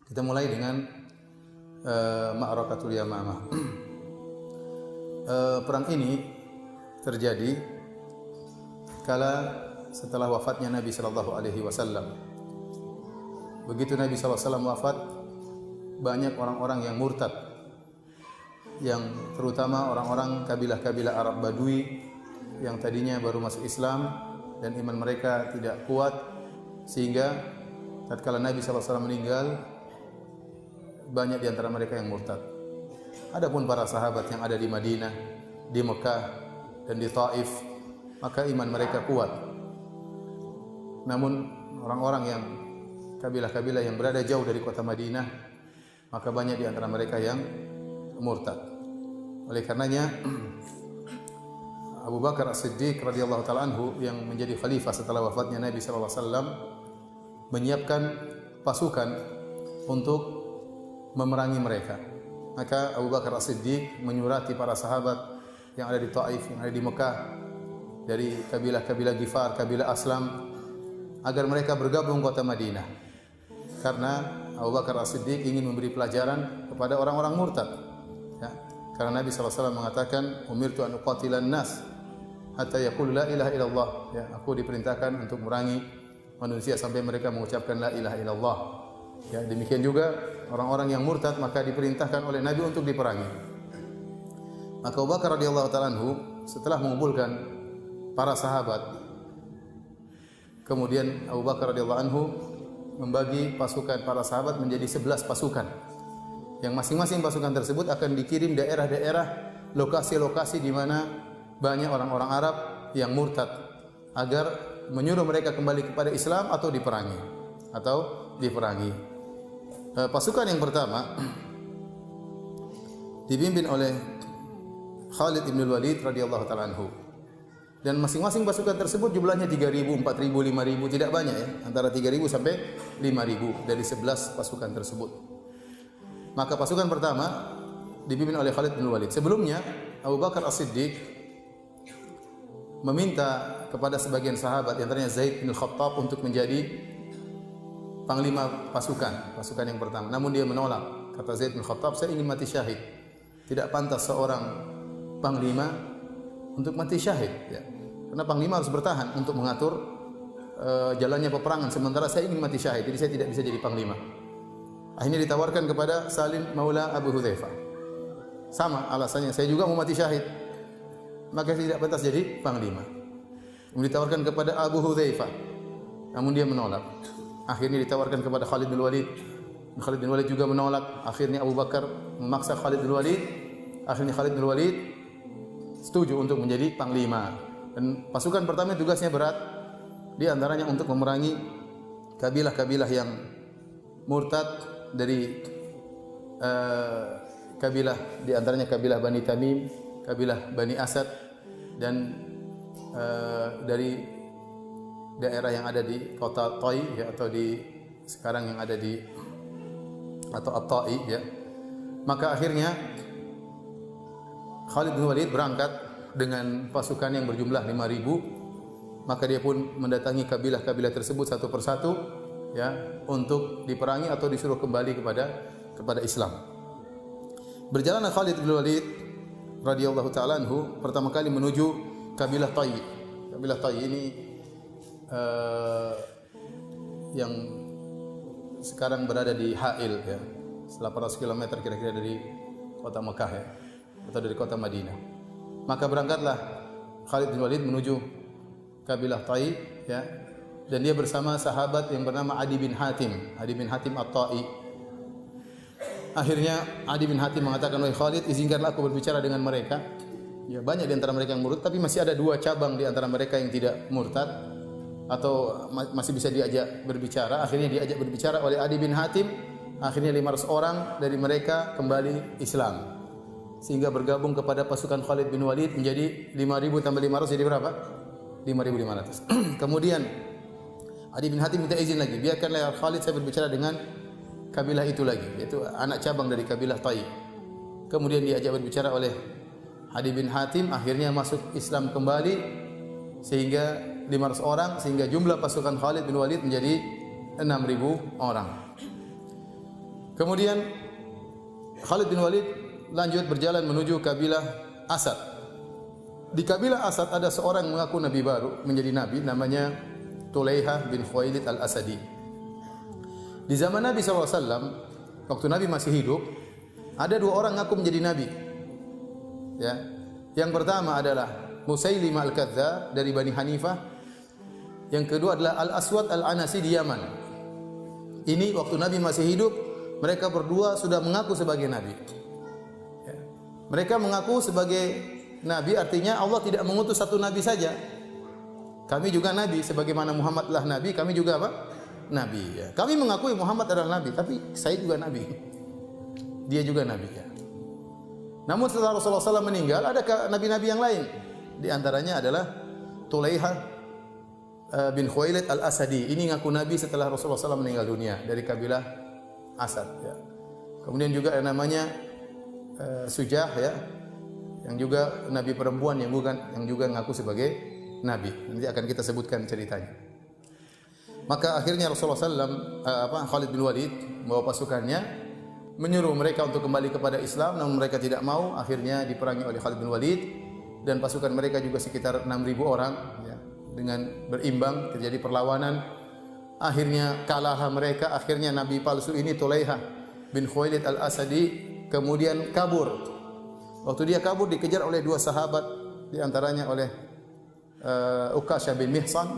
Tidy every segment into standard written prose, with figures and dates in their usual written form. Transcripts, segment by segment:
Kita mulai dengan Ma'rakatul Yamamah. Perang ini terjadi kala setelah wafatnya Nabi sallallahu alaihi wasallam. Begitu Nabi sallallahu alaihi wasallam wafat, banyak orang-orang yang murtad, yang terutama orang-orang kabilah-kabilah Arab Badui yang tadinya baru masuk Islam dan iman mereka tidak kuat, sehingga tatkala Nabi sallallahu alaihi wasallam meninggal, banyak di antara mereka yang murtad. Adapun para sahabat yang ada di Madinah, di Mekah dan di Taif, maka iman mereka kuat. Namun orang-orang yang kabilah-kabilah yang berada jauh dari kota Madinah, maka banyak di antara mereka yang murtad. Oleh karenanya Abu Bakar As-Siddiq radhiyallahu taala anhu yang menjadi khalifah setelah wafatnya Nabi sallallahu alaihi wasallam menyiapkan pasukan untuk memerangi mereka. Maka Abu Bakar As-Siddiq menyurati para sahabat yang ada di Taif, yang ada di Mekah, dari kabilah-kabilah Ghifar, kabilah Aslam, agar mereka bergabung kota Madinah. Karena Abu Bakar As-Siddiq ingin memberi pelajaran kepada orang-orang murtad. Ya. Karena Nabi SAW mengatakan, "Umirtu an uqatilan nas hatta yaqulu la ilaha illallah." Ya, aku diperintahkan untuk memerangi manusia sampai mereka mengucapkan la ilaha illallah. Ya, demikian juga orang-orang yang murtad maka diperintahkan oleh Nabi untuk diperangi. Maka Abu Bakar radhiyallahu taala anhu setelah mengumpulkan para sahabat, kemudian Abu Bakar radhiyallahu anhu membagi pasukan para sahabat menjadi 11 pasukan. Yang masing-masing pasukan tersebut akan dikirim daerah-daerah, lokasi-lokasi di mana banyak orang-orang Arab yang murtad, agar menyuruh mereka kembali kepada Islam atau diperangi. Pasukan yang pertama dipimpin oleh Khalid bin Walid radhiyallahu taala anhu. Dan masing-masing pasukan tersebut jumlahnya 3.000, 4.000, 5.000, tidak banyak ya, antara 3.000 sampai 5.000 dari 11 pasukan tersebut. Maka pasukan pertama dipimpin oleh Khalid bin Walid. Sebelumnya Abu Bakar As-Siddiq meminta kepada sebagian sahabat, di antaranya Zaid bin Khattab, untuk menjadi panglima pasukan yang pertama. Namun dia menolak. Kata Zaid bin Khattab, "Saya ingin mati syahid. Tidak pantas seorang panglima untuk mati syahid, ya. Karena panglima harus bertahan untuk mengatur jalannya peperangan, sementara saya ingin mati syahid, jadi saya tidak bisa jadi panglima." Akhirnya ditawarkan kepada Salim Maula Abu Hudzaifah. Sama alasannya, saya juga mau mati syahid, maka saya tidak pantas jadi panglima. Kemudian ditawarkan kepada Abu Hudzaifah, namun dia menolak. Akhirnya ditawarkan kepada Khalid bin Walid. Khalid bin Walid juga menolak. Akhirnya Abu Bakar memaksa Khalid bin Walid. Akhirnya Khalid bin Walid setuju untuk menjadi panglima. Dan pasukan pertama tugasnya berat. Di antaranya untuk memerangi kabilah-kabilah yang murtad dari kabilah, di antaranya kabilah Bani Tamim, kabilah Bani Asad, dan dari daerah yang ada di kota Taif, ya, atau di sekarang yang ada di atau At-Taif, ya. Maka akhirnya Khalid bin Walid berangkat dengan pasukan yang berjumlah 5.000. Maka dia pun mendatangi kabilah-kabilah tersebut satu persatu, ya, untuk diperangi atau disuruh kembali kepada Islam. Berjalanlah Khalid bin Walid radhiyallahu taala anhu pertama kali menuju kabilah Taif. Kabilah Taif ini yang sekarang berada di Ha'il, ya, 800 km kira-kira dari kota Mekah, ya, atau dari kota Madinah. Maka berangkatlah Khalid bin Walid menuju kabilah Taif, ya, dan dia bersama sahabat yang bernama Adi bin Hatim At-Ta'i. Akhirnya Adi bin Hatim mengatakan, "Wahai Khalid, izinkanlah aku berbicara dengan mereka." Ya, banyak di antara mereka yang murtad, tapi masih ada 2 cabang di antara mereka yang tidak murtad atau masih bisa diajak berbicara. Akhirnya diajak berbicara oleh Adi bin Hatim. Akhirnya 500 orang dari mereka kembali Islam, sehingga bergabung kepada pasukan Khalid bin Walid menjadi 5.000 tambah 500 jadi berapa? 5.500. Kemudian Adi bin Hatim minta izin lagi, "Biarkanlah Khalid saya berbicara dengan kabilah itu lagi," yaitu anak cabang dari kabilah Taif. Kemudian diajak berbicara oleh Adi bin Hatim, akhirnya masuk Islam kembali sehingga 500 orang, sehingga jumlah pasukan Khalid bin Walid menjadi 6.000 orang. Kemudian Khalid bin Walid lanjut berjalan menuju kabilah Asad. Di kabilah Asad ada seorang yang mengaku nabi baru, menjadi nabi, namanya Tulaiha bin Khuwailid al-Asadi. Di zaman Nabi SAW, waktu Nabi masih hidup, ada dua orang mengaku menjadi nabi. Ya. Yang pertama adalah Musailimah al-Kadzdzab dari Bani Hanifah. Yang kedua adalah Al-Aswad al-Anasi di Yaman. Ini waktu Nabi masih hidup, mereka berdua sudah mengaku sebagai nabi. Ya. Mereka mengaku sebagai nabi, artinya Allah tidak mengutus satu nabi saja. Kami juga nabi, sebagaimana Muhammad adalah nabi, kami juga apa? Nabi. Ya. Kami mengakui Muhammad adalah nabi, tapi saya juga nabi. Dia juga nabi. Ya. Namun setelah Rasulullah SAW meninggal, ada nabi-nabi yang lain. Di antaranya adalah Tulaiha bin Khuwailid al-Asadi. Ini ngaku nabi setelah Rasulullah SAW meninggal dunia dari kabilah Asad. Ya. Kemudian juga yang namanya Sujah, ya, yang juga nabi perempuan yang juga ngaku sebagai nabi. Nanti akan kita sebutkan ceritanya. Maka akhirnya Rasulullah SAW, Khalid bin Walid membawa pasukannya, menyuruh mereka untuk kembali kepada Islam, namun mereka tidak mau. Akhirnya diperangi oleh Khalid bin Walid dan pasukan mereka juga sekitar 6.000 orang. Ya. Dengan berimbang terjadi perlawanan. Akhirnya kalahlah mereka. Akhirnya nabi palsu ini Tulaiha bin Khuwailid al-Asadi kemudian kabur. Waktu dia kabur dikejar oleh dua sahabat, di antaranya oleh Uqasyah bin Mihsan.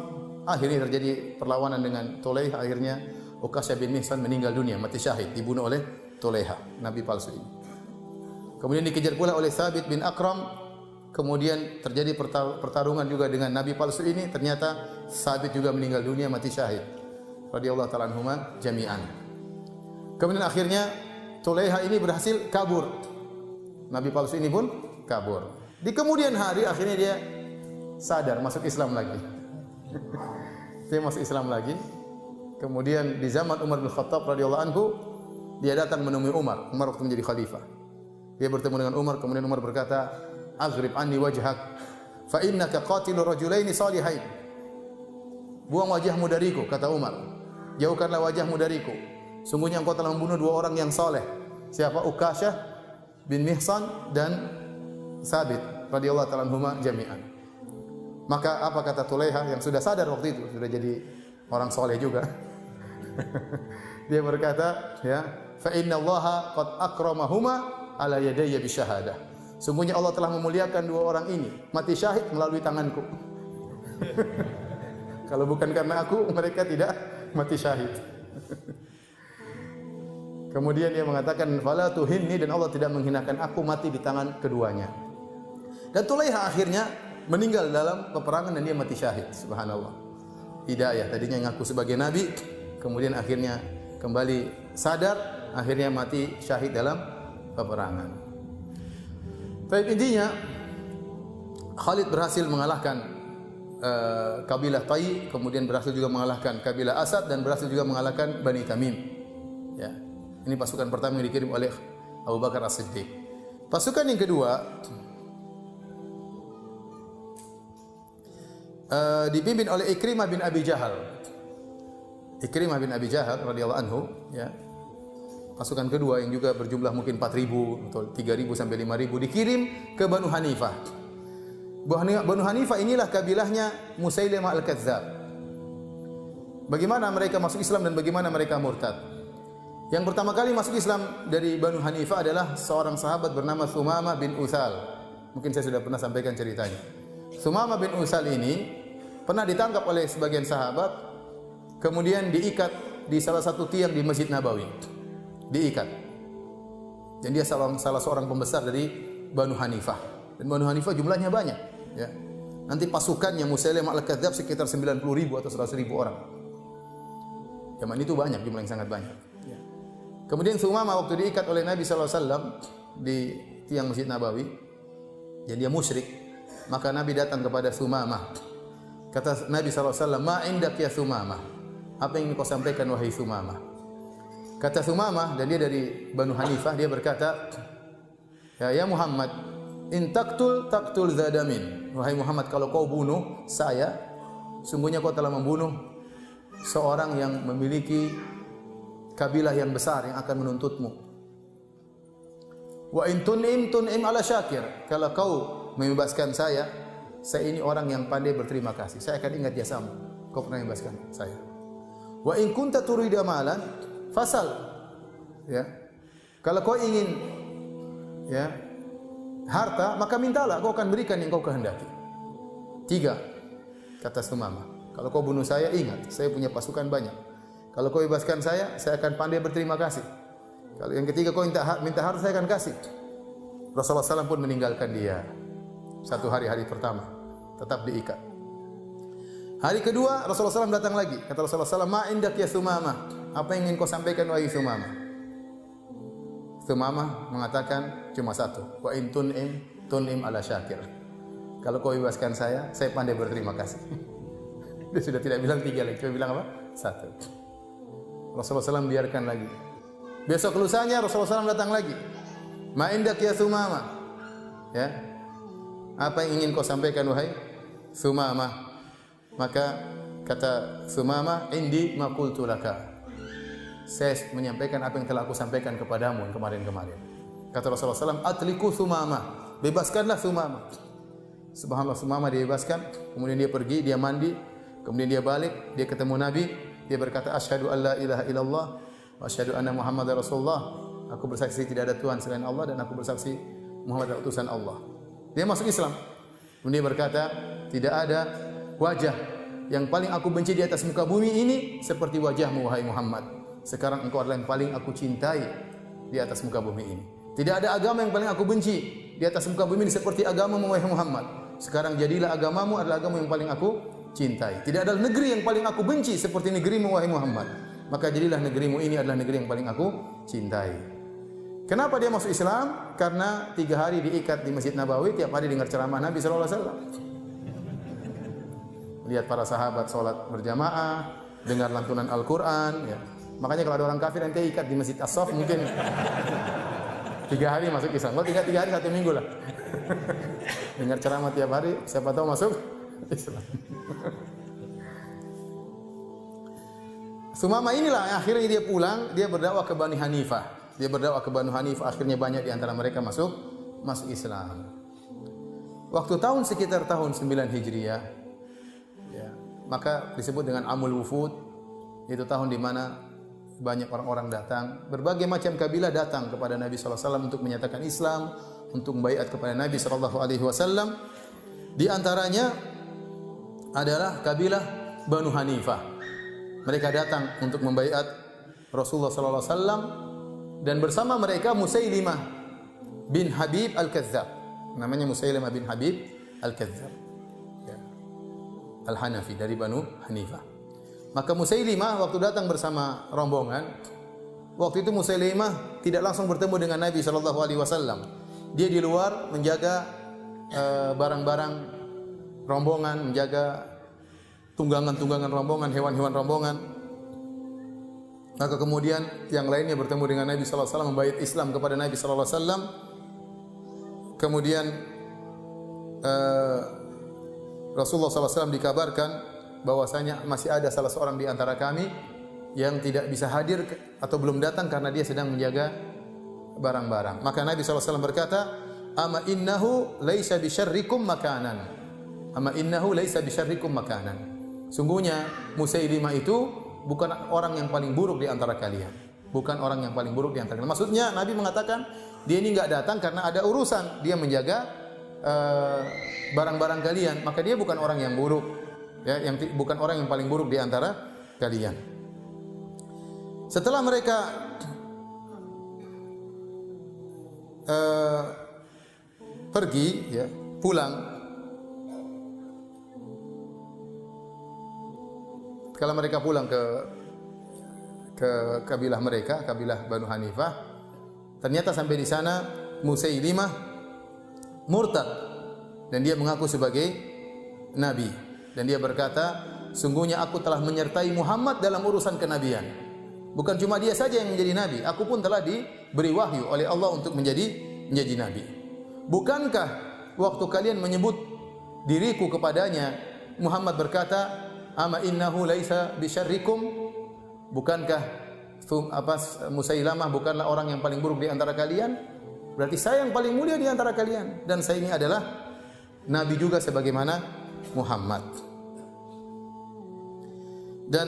Akhirnya terjadi perlawanan dengan Tulaiha. Akhirnya Uqasyah bin Mihsan meninggal dunia, mati syahid, dibunuh oleh Tulaiha, nabi palsu ini. Kemudian dikejar pula oleh Thabit bin Akram. Kemudian terjadi pertarungan juga dengan nabi palsu ini. Ternyata Thabit juga meninggal dunia, mati syahid, radhiyallahu ta'ala anhuma jami'an. Kemudian akhirnya Tulaiha ini berhasil kabur. Nabi palsu ini pun kabur. Di kemudian hari akhirnya dia sadar, masuk Islam lagi. Dia masuk Islam lagi. Kemudian di zaman Umar bin Khattab radhiyallahu anhu, dia datang menemui Umar waktu menjadi khalifah. Dia bertemu dengan Umar, kemudian Umar berkata, "Aghrib anni wajhak, fa innaka qatilu rajulaini salihain." Buang wajahmu dariku, kata Umar. Jauhkanlah wajahmu dariku. Sungguhnya engkau telah membunuh dua orang yang saleh. Siapa? Uqasyah bin Mihsan dan Thabit radhiyallahu ta'ala anhuma jami'an. Maka apa kata Tulaiha yang sudah sadar waktu itu, sudah jadi orang saleh juga. Dia berkata, ya, fa innallaha qad akramahuma ala yadayya bisyahadah. Sungguhnya Allah telah memuliakan dua orang ini, mati syahid melalui tanganku. Kalau bukan karena aku, mereka tidak mati syahid. Kemudian dia mengatakan, fala tuhinni, dan Allah tidak menghinakan aku mati di tangan keduanya. Dan Tulaiha akhirnya meninggal dalam peperangan dan dia mati syahid. Subhanallah. Hidayah, tadinya ngaku sebagai nabi, kemudian akhirnya kembali sadar, akhirnya mati syahid dalam peperangan. Tapi intinya Khalid berhasil mengalahkan kabilah Tai, kemudian berhasil juga mengalahkan kabilah Asad dan berhasil juga mengalahkan Bani Tamim. Ya. Ini pasukan pertama yang dikirim oleh Abu Bakar As-Siddiq. Pasukan yang kedua dipimpin oleh Ikrimah bin Abi Jahal. Ikrimah bin Abi Jahal radhiyallahu anhu, ya. Pasukan kedua yang juga berjumlah mungkin 4.000 atau 3.000 sampai 5.000 dikirim ke Banu Hanifah. Banu Hanifah inilah kabilahnya Musailimah al-Kadzdzab. Bagaimana mereka masuk Islam dan bagaimana mereka murtad? Yang pertama kali masuk Islam dari Banu Hanifah adalah seorang sahabat bernama Thumamah bin Utsal. Mungkin saya sudah pernah sampaikan ceritanya. Thumamah bin Utsal ini pernah ditangkap oleh sebagian sahabat, kemudian diikat di salah satu tiang di Masjid Nabawi. Diikat. Dan dia salah seorang pembesar dari Banu Hanifah. Dan Banu Hanifah jumlahnya banyak, ya. Nanti pasukannya Musailimah al-Kadzdzab sekitar 90.000 atau 100.000 orang. Zaman itu banyak, jumlah yang sangat banyak. Ya. Kemudian Thumamah waktu diikat oleh Nabi SAW di tiang Masjid Nabawi, dan dia musyrik, maka Nabi datang kepada Thumamah. Kata Nabi SAW, "Ma indak ya Thumamah?" Apa yang kau sampaikan wahai Thumamah? Kata Thumamah, dan dia dari Banu Hanifah, dia berkata, ya Muhammad, in taqtul zadamin. Wahai Muhammad, kalau kau bunuh saya, sungguhnya kau telah membunuh seorang yang memiliki kabilah yang besar yang akan menuntutmu. Wa in tun'im ala syakir. Kalau kau membebaskan saya ini orang yang pandai berterima kasih. Saya akan ingat jasamu. Kau pernah membebaskan saya. Wa in kunta turidu amalan fasal. Ya. Kalau kau ingin ya harta, maka mintalah, kau akan berikan yang kau kehendaki. 3 kata Sumamah. Kalau kau bunuh saya, ingat, saya punya pasukan banyak. Kalau kau bebaskan saya akan pandai berterima kasih. Kalau yang ketiga kau minta harta, saya akan kasih. Rasulullah SAW pun meninggalkan dia. Satu hari pertama tetap diikat. Hari kedua Rasulullah SAW datang lagi. Kata Rasulullah SAW, "Ma indak ya Sumamah? Apa yang ingin kau sampaikan wahai Sumamah?" Sumamah mengatakan cuma satu, "Wa in tun'im ala syakir." Kalau kau bebaskan saya pandai berterima kasih. Dia sudah tidak bilang 3 lagi, cuma bilang apa? 1. Rasulullah SAW biarkan lagi. Besok lusanya Rasulullah SAW datang lagi. "Ma indak ya Sumamah?" Ya. Apa yang ingin kau sampaikan wahai Sumamah? Maka kata Sumamah, "Indi ma qultu laka." Saya menyampaikan apa yang telah aku sampaikan kepadamu kemarin-kemarin. Kata Rasulullah SAW, "Atliku Sumamah." Bebaskanlah Sumamah. Subhanallah, Sumamah dibebaskan, kemudian dia pergi, dia mandi, kemudian dia balik, dia ketemu Nabi, dia berkata, "Asyhadu an la ilaha illallah wa asyhadu anna Muhammadar Rasulullah." Aku bersaksi tidak ada Tuhan selain Allah dan aku bersaksi Muhammad adalah utusan Allah. Dia masuk Islam. Kemudian dia berkata, "Tidak ada wajah yang paling aku benci di atas muka bumi ini seperti wajahmu wahai Muhammad. Sekarang engkau adalah yang paling aku cintai di atas muka bumi ini. Tidak ada agama yang paling aku benci di atas muka bumi ini seperti agamamu wahai Muhammad. Sekarang jadilah agamamu adalah agama yang paling aku cintai. Tidak ada negeri yang paling aku benci seperti negerimu wahai Muhammad. Maka jadilah negerimu ini adalah negeri yang paling aku cintai." Kenapa dia masuk Islam? Karena 3 hari diikat di Masjid Nabawi, tiap hari dengar ceramah Nabi sallallahu alaihi wasallam. Lihat para sahabat salat berjamaah, dengar lantunan Al-Qur'an, ya. Makanya kalau ada orang kafir nanti ikat di Masjid As-Saff mungkin 3 hari masuk Islam. Kalau 3 hari 1 minggu lah. Dengar ceramah tiap hari, siapa tahu masuk Islam. Sumamah inilah akhirnya dia pulang, dia berdakwah ke Bani Hanifah. Akhirnya banyak di antara mereka masuk Islam. Waktu tahun sekitar tahun 9 Hijriah, ya, maka disebut dengan Amul Wufud, itu tahun di mana banyak orang-orang datang, berbagai macam kabilah datang kepada Nabi sallallahu alaihi wasallam untuk menyatakan Islam, untuk membaiat kepada Nabi sallallahu alaihi wasallam. Di antaranya adalah kabilah Banu Hanifah. Mereka datang untuk membaiat Rasulullah sallallahu alaihi wasallam dan bersama mereka Musailimah bin Habib Al-Kadzdzab. Namanya Musailimah bin Habib Al-Kadzdzab. Ya. Al-Hanafi dari Banu Hanifah. Maka Musailimah waktu datang bersama rombongan, waktu itu Musailimah tidak langsung bertemu dengan Nabi sallallahu alaihi wasallam. Dia di luar menjaga barang-barang rombongan, menjaga tunggangan-tunggangan rombongan, hewan-hewan rombongan. Maka kemudian yang lainnya bertemu dengan Nabi sallallahu alaihi wasallam, membaiat Islam kepada Nabi sallallahu alaihi wasallam. Kemudian Rasulullah sallallahu alaihi wasallam dikabarkan bahwasanya masih ada salah seorang di antara kami yang tidak bisa hadir atau belum datang karena dia sedang menjaga barang-barang. Maka Nabi sallallahu alaihi wasallam berkata, "Ama innahu laisa bisyarrikum makanan." Ama innahu laisa bisyarrikum makanan. Sungguhnya Musailimah itu bukan orang yang paling buruk di antara kalian. Bukan orang yang paling buruk di antara kalian. Maksudnya Nabi mengatakan dia ini enggak datang karena ada urusan, dia menjaga barang-barang kalian, maka dia bukan orang yang buruk. Ya, bukan orang yang paling buruk di antara kalian. Setelah mereka pergi, ya, pulang. Kalau mereka pulang ke kabilah mereka, kabilah Banu Hanifah, ternyata sampai di sana Musailimah murtad dan dia mengaku sebagai nabi dan dia berkata, "Sungguhnya aku telah menyertai Muhammad dalam urusan kenabian. Bukan cuma dia saja yang menjadi nabi, aku pun telah diberi wahyu oleh Allah untuk menjadi nabi. Bukankah waktu kalian menyebut diriku kepadanya, Muhammad berkata, 'Ama innahu laisa bisyarrikum'? Bukankah Musailamah bukanlah orang yang paling buruk di antara kalian, berarti saya yang paling mulia di antara kalian, dan saya ini adalah nabi juga sebagaimana Muhammad. Dan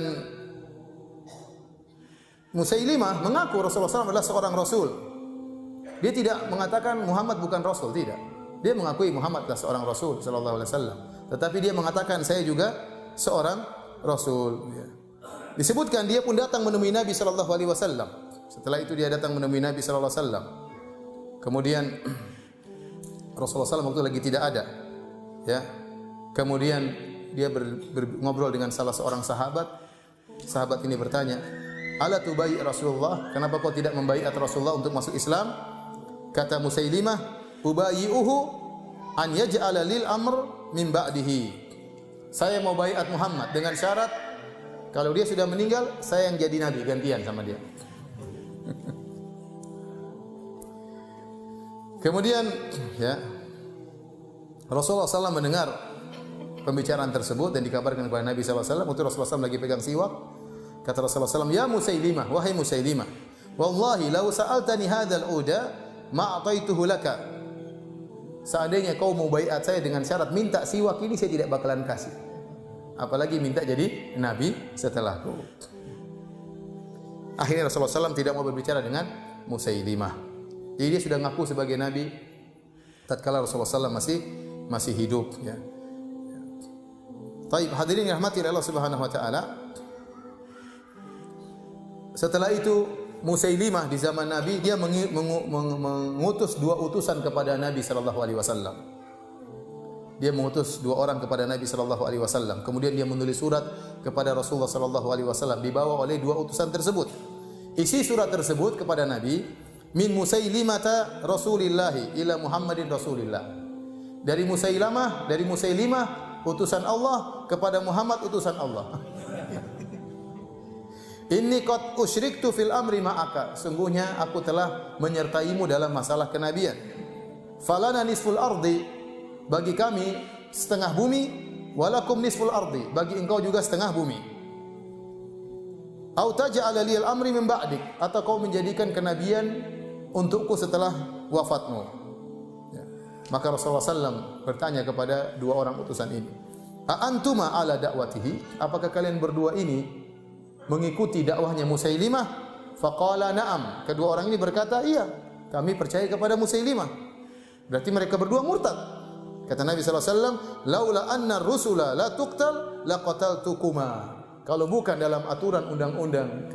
Musailimah mengaku Rasulullah SAW adalah seorang rasul. Dia tidak mengatakan Muhammad bukan rasul, tidak. Dia mengakui Muhammad adalah seorang rasul sallallahu alaihi wasallam. Tetapi dia mengatakan saya juga seorang rasul. Disebutkan dia pun datang menemui Nabi sallallahu alaihi wasallam. Setelah itu dia datang menemui Nabi sallallahu alaihi wasallam. Kemudian Rasulullah SAW waktu lagi tidak ada. Ya. Kemudian dia ngobrol dengan salah seorang sahabat. Sahabat ini bertanya, "Ala tubai' Rasulullah? Kenapa kau tidak membaiat Rasulullah untuk masuk Islam?" Kata Musailimah, "Ubayi'uhu an yaj'ala lil amr min ba'dihi." Saya mau baiat Muhammad dengan syarat kalau dia sudah meninggal, saya yang jadi nabi gantian sama dia. Kemudian ya, Rasulullah SAW mendengar pembicaraan tersebut dan dikabarkan kepada Nabi SAW. Waktu Rasulullah SAW lagi pegang siwak, kata Rasulullah SAW, "Ya Musailimah, wahai Musailimah, wallahi law sa'altani hadzal uda ma ataituhu laka." Seandainya kau mau baiat saya dengan syarat minta siwak ini, saya tidak bakalan kasih. Apalagi minta jadi nabi setelahku. Akhirnya Rasulullah SAW tidak mau berbicara dengan Musailimah. Jadi dia sudah ngaku sebagai nabi tatkala Rasulullah SAW masih hidup. Ya. Taib, hadirin yang rahmati Allah Subhanahu Wa Taala. Setelah itu Musailimah di zaman Nabi dia mengutus 2 utusan kepada Nabi sallallahu alaihi wasallam. Dia mengutus 2 orang kepada Nabi sallallahu alaihi wasallam. Kemudian dia menulis surat kepada Rasulullah sallallahu alaihi wasallam dibawa oleh 2 utusan tersebut. Isi surat tersebut kepada Nabi, "Min Musailimata Rasulillahi ila Muhammadin Rasulillah." Dari Musailimah utusan Allah kepada Muhammad utusan Allah. Inni qad usyriktu fil amri ma'aka. Sungguhnya aku telah menyertaimu dalam masalah kenabian. Falana nisful ardi. Bagi kami setengah bumi, walakum nisful ardi. Bagi engkau juga setengah bumi. Au taj'ala liyal amri min ba'dik. Atau kau menjadikan kenabian untukku setelah wafatmu. Ya. Maka Rasulullah SAW bertanya kepada 2 orang utusan ini, "A antuma ala da'watihi?" Apakah kalian berdua ini mengikuti dakwahnya Musailimah? Faqala na'am. Kedua orang ini berkata, "Iya, kami percaya kepada Musailimah." Berarti mereka berdua murtad. Kata Nabi sallallahu alaihi wasallam, "Laula anna rusula la tuqtal laqataltukuma." Kalau bukan dalam aturan undang-undang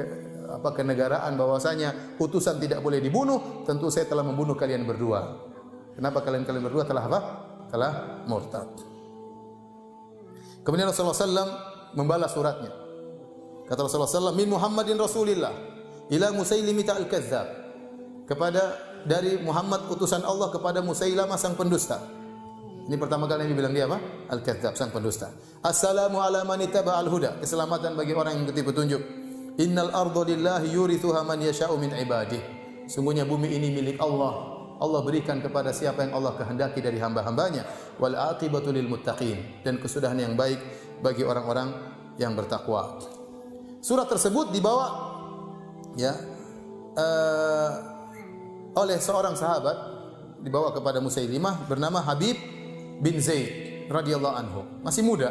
kenegaraan bahwasanya utusan tidak boleh dibunuh, tentu saya telah membunuh kalian berdua. Kenapa kalian berdua telah apa? Telah murtad. Kemudian Rasulullah SAW membalas suratnya. Kata Rasulullah SAW, "Min Muhammadin Rasulillah ila Musailimah al-Kadzdzab." Dari Muhammad utusan Allah kepada Musailamah sang pendusta. Ini pertama kali yang dibilang dia apa? Al-Kadzdzab, sang pendusta. "Assalamu ala man ittaba'al huda." Keselamatan bagi orang yang mengikuti petunjuk. "Innal arda lillahi yurithuha man yasha'u min ibadihi." Sungguhnya bumi ini milik Allah. Allah berikan kepada siapa yang Allah kehendaki dari hamba-hambanya. Wal aqibatu lil muttaqin. Dan kesudahan yang baik bagi orang-orang yang bertakwa. Surat tersebut dibawa ya oleh seorang sahabat, dibawa kepada Musailimah bernama Habib bin Zaid radhiyallahu anhu. Masih muda.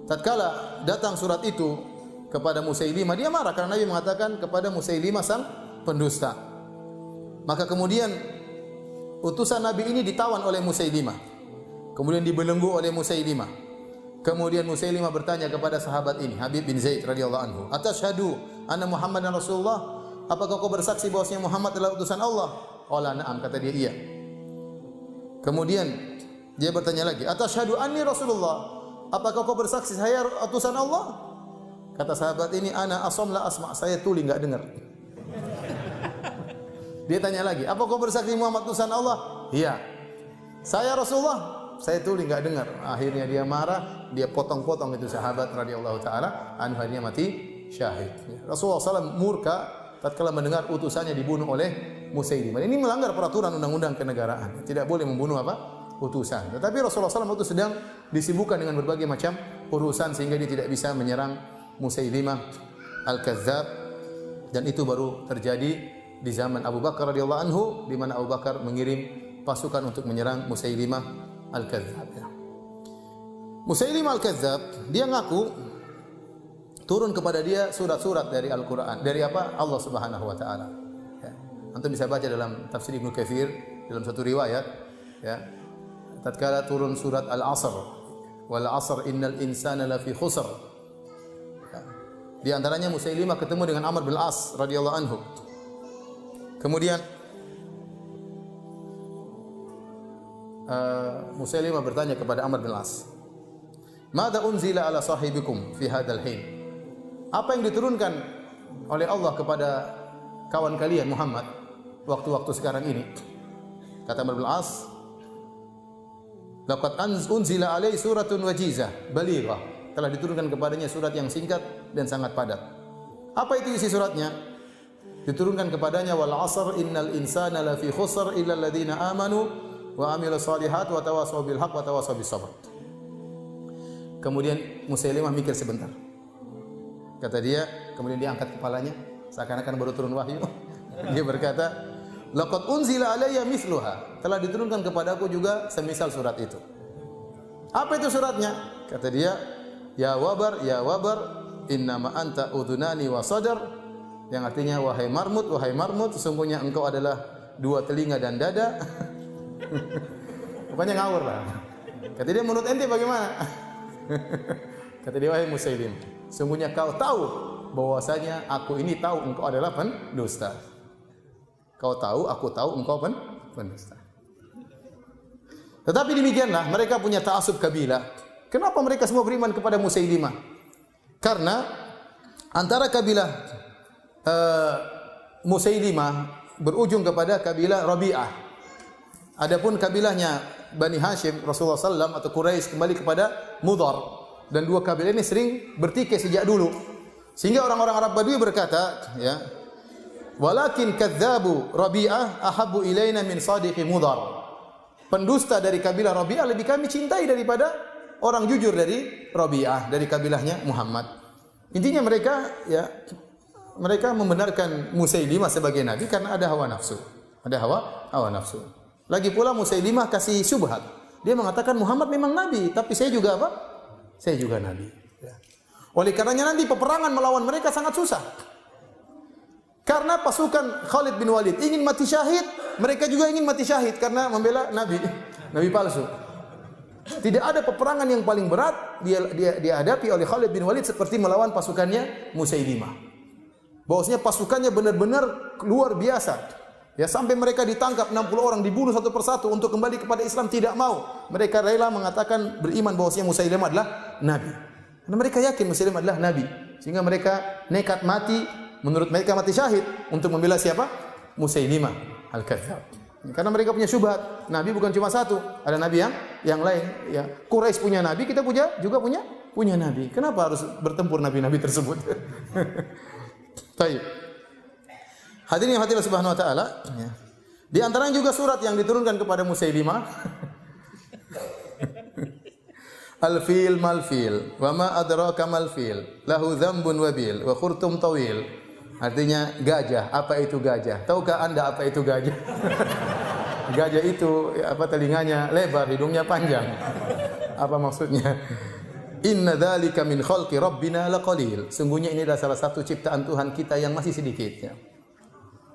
Tatkala datang surat itu kepada Musailimah, dia marah karena Nabi mengatakan kepada Musailimah sang pendusta. Maka kemudian utusan Nabi ini ditawan oleh Musailimah. Kemudian dibelenggu oleh Musailimah. Kemudian Musailimah bertanya kepada sahabat ini, Habib bin Zaid radhiyallahu anhu, "Atashhadu anna Muhammadan Rasulullah?" Apakah kau bersaksi bahwasanya Muhammad adalah utusan Allah? Qala na'am, kata dia iya. Kemudian dia bertanya lagi, "Atashhadu anni Rasulullah?" Apakah kau bersaksi saya utusan Allah? Kata sahabat ini, "Ana asam la asma." Saya tuli enggak dengar. Dia tanya lagi, "Apa kau bersaksi Muhammad utusan Allah?" Iya. "Saya Rasulullah?" Saya tuli enggak dengar. Akhirnya dia marah, dia potong-potong itu sahabat radhiyallahu taala, akhirnya mati syahid. Rasulullah SAW murka tatkala mendengar utusannya dibunuh oleh Musailimah. Ini melanggar peraturan undang-undang kenegaraan. Tidak boleh membunuh apa? Utusan. Tetapi Rasulullah SAW itu sedang disibukkan dengan berbagai macam urusan sehingga dia tidak bisa menyerang Musailimah al-Kadzdzab Dan itu baru terjadi di zaman Abu Bakar radhiyallahu anhu, di mana Abu Bakar mengirim pasukan untuk menyerang Musailimah Al-Kadzdzab. Musailimah Al-Kadzdzab, dia ngaku turun kepada dia surat-surat dari Al-Qur'an. Dari apa? Allah Subhanahu wa taala. Ya. Antum bisa baca dalam tafsir Ibnu Katsir dalam satu riwayat, ya. Tatkala turun surat Al-'Asr, wal 'asr innal insana lafi khusr. Ya. Di antaranya Musailimah ketemu dengan Amr bin As radhiyallahu anhu. Kemudian Musailimah bertanya kepada Amr bin As, "Mada unzila ala sahibikum fi hadzal hin?" Apa yang diturunkan oleh Allah kepada kawan kalian Muhammad waktu-waktu sekarang ini? Kata Amr bin As, "Laqad unzila alaihi suratun wajizah balighah." Telah diturunkan kepadanya surat yang singkat dan sangat padat. Apa itu isi suratnya? Diturunkan kepadanya, "Wal 'asr innal insana lafi khusr illa alladziina aamanu wa 'amilus shalihat wa tawassaw bil haqq wa tawassaw bis sabr." Kemudian Musailimah mikir sebentar. Kata dia, kemudian dia angkat kepalanya seakan-akan baru turun wahyu. Dia berkata, "Laqad unzila alayya mithluha." Telah diturunkan kepadaku juga semisal surat itu. Apa itu suratnya? Kata dia, ya wabar, innama anta udhunani wa sadar." Yang artinya, wahai marmut, sesungguhnya engkau adalah dua telinga dan dada. Pokoknya ngawur lah. Kata dia, menurut ente bagaimana? Kata dia, wahai Musailim, sungguhnya kau tahu bahwasanya aku ini tahu engkau adalah pendusta. Kau tahu, aku tahu engkau pendusta. Tetapi demikianlah, mereka punya ta'assub kabilah. Kenapa mereka semua beriman kepada Musailimah? Karena antara kabilah Musailimah berujung kepada kabilah Rabi'ah. Adapun kabilahnya Bani Hashim, Rasulullah SAW atau Quraisy kembali kepada Mudhar. Dan dua kabilah ini sering bertikai sejak dulu. Sehingga orang-orang Arab Badui berkata, ya, "Walakin kadzabu Rabi'ah ahabbu ilaina min sadiqi Mudhar." Pendusta dari kabilah Rabi'ah lebih kami cintai daripada orang jujur dari Rabi'ah, dari kabilahnya Muhammad. Intinya mereka membenarkan Musailimah sebagai nabi karena ada hawa nafsu. Ada hawa nafsu. Lagi pula Musailimah kasih syubhat. Dia mengatakan Muhammad memang nabi, tapi saya juga apa? Saya juga nabi. Ya. Oleh karenanya nanti peperangan melawan mereka sangat susah. Karena pasukan Khalid bin Walid ingin mati syahid, mereka juga ingin mati syahid karena membela nabi palsu. Tidak ada peperangan yang paling berat dihadapi oleh Khalid bin Walid seperti melawan pasukannya Musailimah. Bahwasanya pasukannya benar-benar luar biasa. Ya, sampai mereka ditangkap 60 orang, dibunuh satu persatu untuk kembali kepada Islam, tidak mau. Mereka rela mengatakan beriman bahwasanya Musailimah adalah nabi. Karena mereka yakin Musailimah adalah nabi. Sehingga mereka nekat mati, menurut mereka mati syahid untuk membela siapa? Musailimah Al-Kadzdzab. Karena mereka punya syubhat. Nabi bukan cuma satu, ada nabi yang lain. Ya, Quraisy punya nabi, kita juga punya nabi. Kenapa harus bertempur nabi-nabi tersebut? Baik. Hadirin yang hadirat subhanahu wa ta'ala, ya. Di antaranya juga surat yang diturunkan kepada Musailimah. Al-fil mal-fil, wa ma adraka mal-fil, lahu dzambun wabil, wa khurtum tawil. Artinya gajah, apa itu gajah? Tahukah Anda apa itu gajah? Gajah itu telinganya lebar, hidungnya panjang. Apa maksudnya? Inna dzalika min khalqi rabbina laqalil. Sungguhnya ini adalah salah satu ciptaan Tuhan kita yang masih sedikit, ya.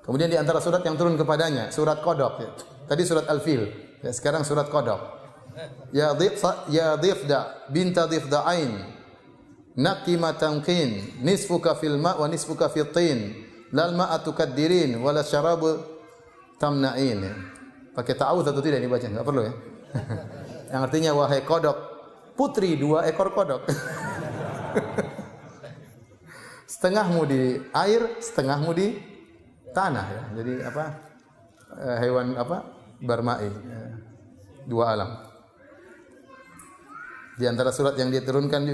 Kemudian di antara surat yang turun kepadanya, surat Qadab, ya. Tadi surat Al-Fil, ya, sekarang surat Qadab. Ya dhifda binta dhifda'ain naqima tanqin nisfuka fil ma wa nisfuka fil tin lal ma'atu kaddirin wala syarabu tamna'in. Ya. Pakai ta'awudz atau tidak dibaca? Enggak perlu, ya. Yang artinya, wahai kodok, putri 2 ekor kodok. Setengahmu di air, setengahmu di tanah, ya. Jadi hewan barma'i, ya. 2 alam. Di antara surat yang diturunkan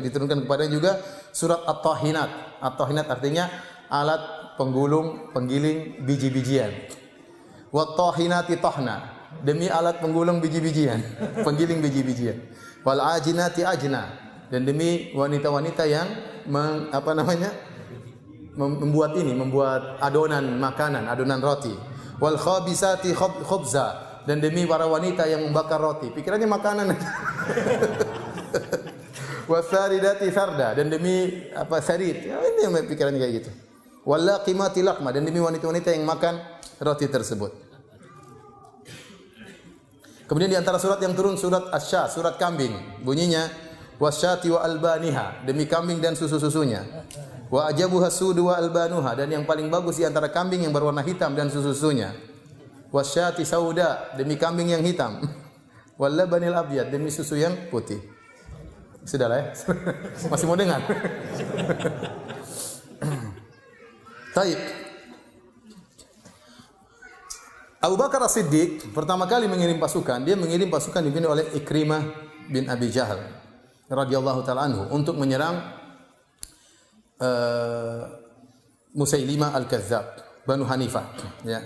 kepada juga surat At-Tahinat. At-Tahinat artinya alat penggiling biji-bijian. Wat-Tahinati tahna. Demi alat penggulung biji-bijian, penggiling biji-bijian. Wal ajinati ajna, dan demi wanita-wanita yang membuat adonan makanan, adonan roti. Wal khabisati khubza, dan demi para wanita yang membakar roti. Pikirannya makanan. Wasaridati sarda, dan demi sarid. Ya, ini yang pikirannya kayak gitu. Wallaqimati laqma, dan demi wanita-wanita yang makan roti tersebut. Kemudian di antara surat yang turun surat Asy-Sya, surat kambing. Bunyinya wasyati wa albaniha, demi kambing dan susu-susunya. Wa ajabuha sudu wa albanuha, dan yang paling bagus di antara kambing yang berwarna hitam dan susu-susunya. Wasyati sauda, demi kambing yang hitam. Wal labanil abyad, demi susu yang putih. Sudahlah ya. Masih mau dengar? Taib. Abu Bakar As-Siddiq pertama kali mengirim pasukan, dia mengirim pasukan dipimpin oleh Ikrimah bin Abi Jahal radhiyallahu taala anhu untuk menyerang Musailimah Al-Kadzdzab, Banu Hanifah, ya.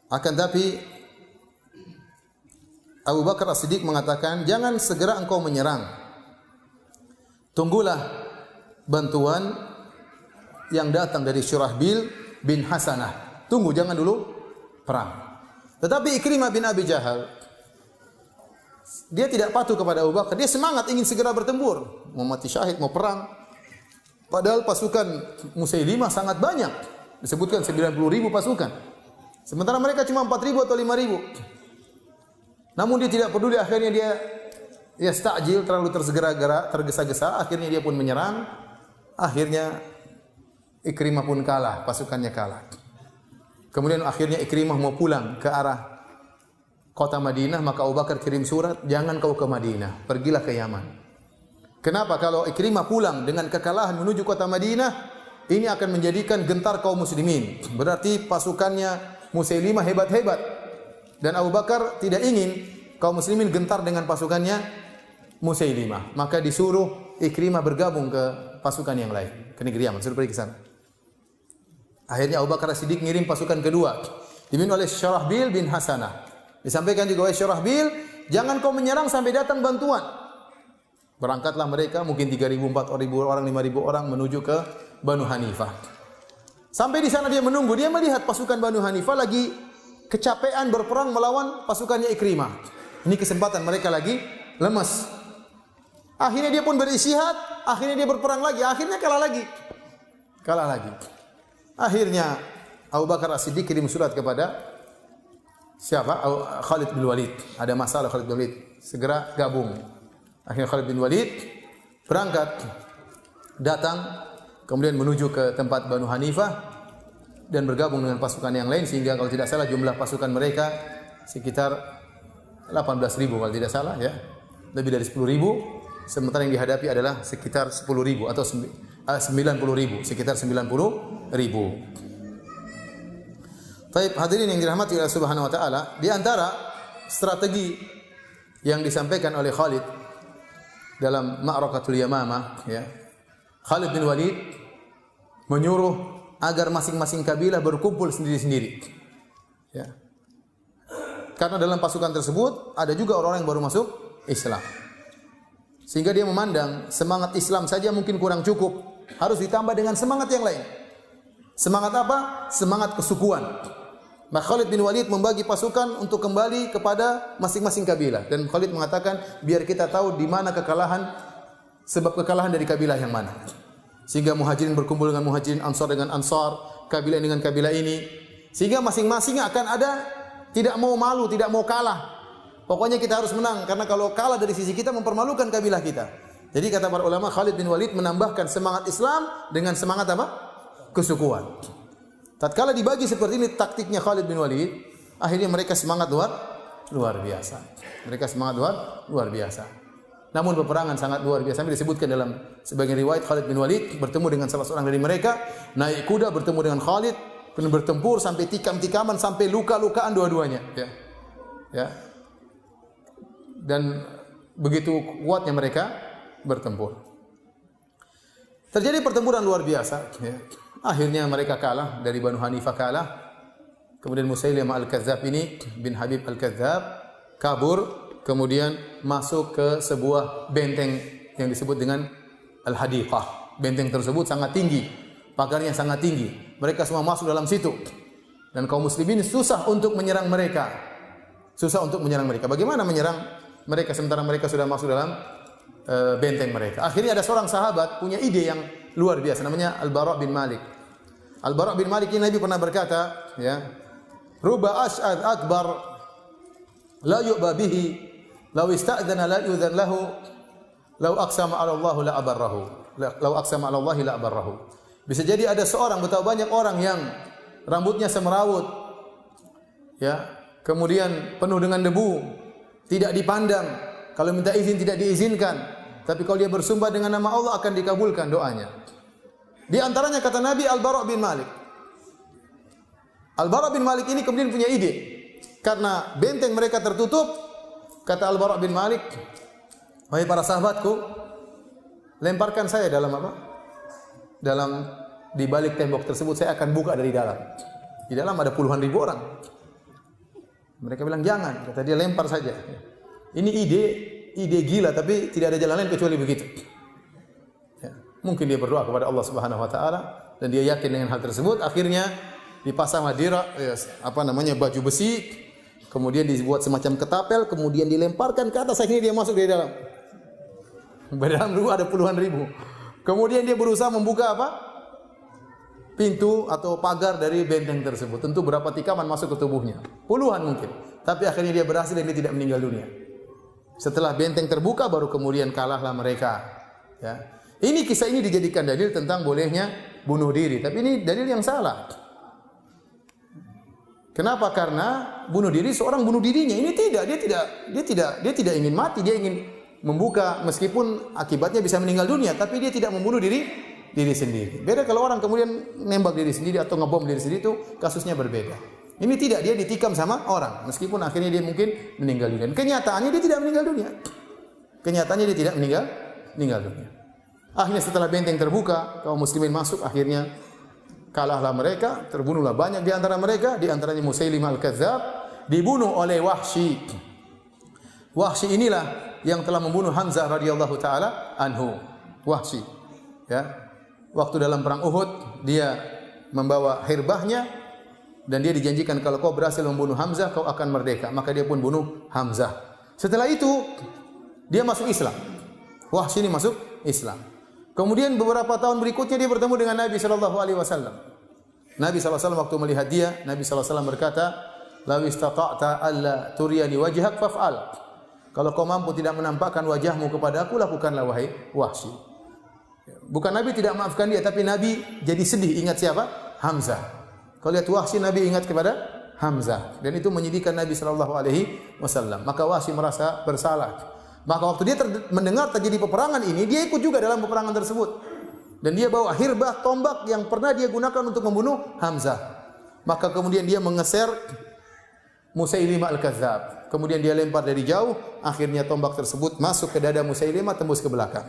Akan tapi Abu Bakar As-Siddiq mengatakan, jangan segera engkau menyerang. Tunggulah bantuan yang datang dari Syurahbil bin Hasanah. Tunggu, jangan dulu perang. Tetapi Ikrimah bin Abi Jahal, dia tidak patuh kepada Abu Bakar. Dia semangat ingin segera bertempur, mau mati syahid, mau perang. Padahal pasukan Musailimah sangat banyak. Disebutkan 90.000 pasukan. Sementara mereka cuma 4.000 atau 5.000. Namun dia tidak peduli, akhirnya dia stajil, terlalu tergesa-gesa, akhirnya dia pun menyerang. Akhirnya Ikrimah pun kalah, pasukannya kalah. Kemudian akhirnya Ikrimah mau pulang ke arah kota Madinah, maka Abu Bakar kirim surat, jangan kau ke Madinah, pergilah ke Yaman. Kenapa? Kalau Ikrimah pulang dengan kekalahan menuju kota Madinah, ini akan menjadikan gentar kaum muslimin. Berarti pasukannya Musailimah hebat-hebat. Dan Abu Bakar tidak ingin kaum muslimin gentar dengan pasukannya Musailimah. Maka disuruh Ikrimah bergabung ke pasukan yang lain, ke negeri Yaman, suruh pergi ke sana. Akhirnya Abu Bakar As-Siddiq ngirim pasukan kedua, dipimpin oleh Syurahbil bin Hasanah. Disampaikan juga oleh Syurahbil, jangan kau menyerang sampai datang bantuan. Berangkatlah mereka, mungkin 3.000, 4.000 orang, 5.000 orang menuju ke Banu Hanifah. Sampai di sana dia menunggu, dia melihat pasukan Banu Hanifah lagi kecapean berperang melawan pasukannya Ikrimah. Ini kesempatan mereka lagi lemas. Akhirnya dia pun beristihad, akhirnya dia berperang lagi, akhirnya kalah lagi. Kalah lagi. Akhirnya Abu Bakar As-Siddiq kirim surat kepada siapa? Khalid bin Walid. Ada masalah Khalid bin Walid, segera gabung. Akhirnya Khalid bin Walid berangkat, datang, kemudian menuju ke tempat Banu Hanifah dan bergabung dengan pasukan yang lain, sehingga kalau tidak salah jumlah pasukan mereka sekitar 18.000 kalau tidak salah, ya. Lebih dari 10.000. Sementara yang dihadapi adalah sekitar 10.000 atau 90.000, sekitar 90.000. Baik, hadirin yang dirahmati Allah Subhanahu wa taala, di antara strategi yang disampaikan oleh Khalid dalam Ma'rakatul Yamamah, ya. Khalid bin Walid menyuruh agar masing-masing kabilah berkumpul sendiri-sendiri. Ya. Karena dalam pasukan tersebut ada juga orang-orang yang baru masuk Islam. Sehingga dia memandang semangat Islam saja mungkin kurang cukup, harus ditambah dengan semangat yang lain. Semangat apa? Semangat kesukuan. Maka Khalid bin Walid membagi pasukan untuk kembali kepada masing-masing kabilah, dan Khalid mengatakan biar kita tahu di mana kekalahan, sebab kekalahan dari kabilah yang mana. Sehingga Muhajirin berkumpul dengan Muhajirin, Ansar dengan Ansar, kabilah ini dengan kabilah ini. Sehingga masing-masing akan ada tidak mau malu, tidak mau kalah. Pokoknya kita harus menang, karena kalau kalah dari sisi kita mempermalukan kabilah kita. Jadi kata para ulama, Khalid bin Walid menambahkan semangat Islam dengan semangat apa? Kesukuan. Tatkala dibagi seperti ini taktiknya Khalid bin Walid, akhirnya mereka semangat luar biasa. Mereka semangat luar biasa. Namun peperangan sangat luar biasa. Sampai disebutkan dalam sebagian riwayat Khalid bin Walid bertemu dengan salah seorang dari mereka, naik kuda bertemu dengan Khalid, kemudian bertempur sampai tikam-tikaman, sampai luka-lukaan dua-duanya. Ya. Dan begitu kuatnya mereka bertempur. Terjadi pertempuran luar biasa. Ya. Akhirnya mereka kalah, dari Banu Hanifah kalah. Kemudian Musailimah Al-Kadzdzab ini bin Habib Al-Kadzdzab kabur, kemudian masuk ke sebuah benteng yang disebut dengan Al-Hadiqah. Benteng tersebut sangat tinggi. pagarnya sangat tinggi. Mereka semua masuk dalam situ. Dan kaum muslimin susah untuk menyerang mereka. Susah untuk menyerang mereka. Bagaimana menyerang mereka sementara mereka sudah masuk dalam benteng mereka? Akhirnya ada seorang sahabat punya ide yang luar biasa, namanya Al-Bara' bin Malik. Al-Bara' bin Malik ini Nabi pernah berkata, ya, "Ruba ash'ad akbar la yu'ba bihi, law ista'dzana la yu'dzan lahu, law aqsama 'ala Allah la abarrahu." Law aqsama 'ala Allah la abarrahu. Bisa jadi ada seorang, betapa banyak orang yang rambutnya semerawut, ya, kemudian penuh dengan debu, tidak dipandang, kalau minta izin tidak diizinkan, tapi kalau dia bersumpah dengan nama Allah akan dikabulkan doanya. Di antaranya kata Nabi Al-Bara' bin Malik. Al-Bara' bin Malik ini kemudian punya ide. Karena benteng mereka tertutup, kata Al-Bara' bin Malik, "Wahai para sahabatku, lemparkan saya dalam apa? Dalam di balik tembok tersebut, saya akan buka dari dalam." Di dalam ada puluhan ribu orang. Mereka bilang jangan, kata dia lempar saja. Ini ide gila, tapi tidak ada jalan lain kecuali begitu. Ya. Mungkin dia berdoa kepada Allah Subhanahu Wa Taala dan dia yakin dengan hal tersebut. Akhirnya dipasang madira, baju besi, kemudian dibuat semacam ketapel, kemudian dilemparkan ke atas. Akhirnya dia masuk dari dalam. Di dalam dulu ada puluhan ribu. Kemudian dia berusaha membuka pintu atau pagar dari benteng tersebut. Tentu berapa tikaman masuk ke tubuhnya. Puluhan mungkin. Tapi akhirnya dia berhasil dan dia tidak meninggal dunia. Setelah benteng terbuka baru kemudian kalahlah mereka. Ya. Kisah ini dijadikan dalil tentang bolehnya bunuh diri. Tapi ini dalil yang salah. Kenapa? Karena bunuh diri seorang bunuh dirinya. Ini dia tidak ingin mati, dia ingin membuka meskipun akibatnya bisa meninggal dunia, tapi dia tidak membunuh diri sendiri. Beda kalau orang kemudian nembak diri sendiri atau ngebom diri sendiri, itu kasusnya berbeda. Ini tidak, dia ditikam sama orang meskipun akhirnya dia mungkin meninggal dunia. Kenyataannya dia tidak meninggal dunia. Kenyataannya dia tidak meninggal dunia. Akhirnya setelah benteng terbuka, kaum muslimin masuk, akhirnya kalahlah mereka, terbunuhlah banyak di antara mereka, di antaranya Musailimah Al-Kadzdzab dibunuh oleh Wahsy. Wahsy inilah yang telah membunuh Hamzah radhiyallahu taala anhu. Wahsy, ya. Waktu dalam perang Uhud dia membawa hirbahnya dan dia dijanjikan kalau kau berhasil membunuh Hamzah kau akan merdeka, maka dia pun bunuh Hamzah. Setelah itu dia masuk Islam. Wahsy ini masuk Islam. Kemudian beberapa tahun berikutnya dia bertemu dengan Nabi sallallahu alaihi wasallam. Nabi sallallahu alaihi wasallam waktu melihat dia, Nabi sallallahu alaihi wasallam berkata, "Law istata'ta alla turiyani wajhak faf'al." Kalau kau mampu tidak menampakkan wajahmu kepada aku, lakukanlah wahai Wahsy. Bukan Nabi tidak maafkan dia, tapi Nabi jadi sedih ingat siapa? Hamzah. Kalau lihat Wahsy, Nabi ingat kepada Hamzah, dan itu menyedihkan Nabi sallallahu alaihi wasallam. Maka Wahsy merasa bersalah. Maka waktu dia mendengar terjadi peperangan ini, dia ikut juga dalam peperangan tersebut. Dan dia bawa hirbah, tombak yang pernah dia gunakan untuk membunuh Hamzah. Maka kemudian dia mengeser Musailimah Al-Kadzdzab. Kemudian dia lempar dari jauh, akhirnya tombak tersebut masuk ke dada Musailimah, tembus ke belakang.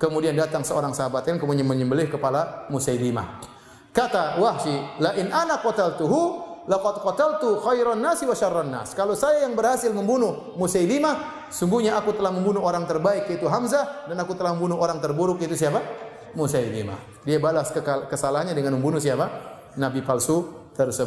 Kemudian datang seorang sahabat yang kemudian menyembelih kepala Musailimah. Kata Wahsy, "La in ana qataltuhu laqad qataltu khairan nasi wa syarran nas." Kalau saya yang berhasil membunuh Musailimah, sungguhnya aku telah membunuh orang terbaik yaitu Hamzah, dan aku telah membunuh orang terburuk yaitu siapa? Musailimah. Dia balas kesalahannya dengan membunuh siapa? Nabi palsu tersebut.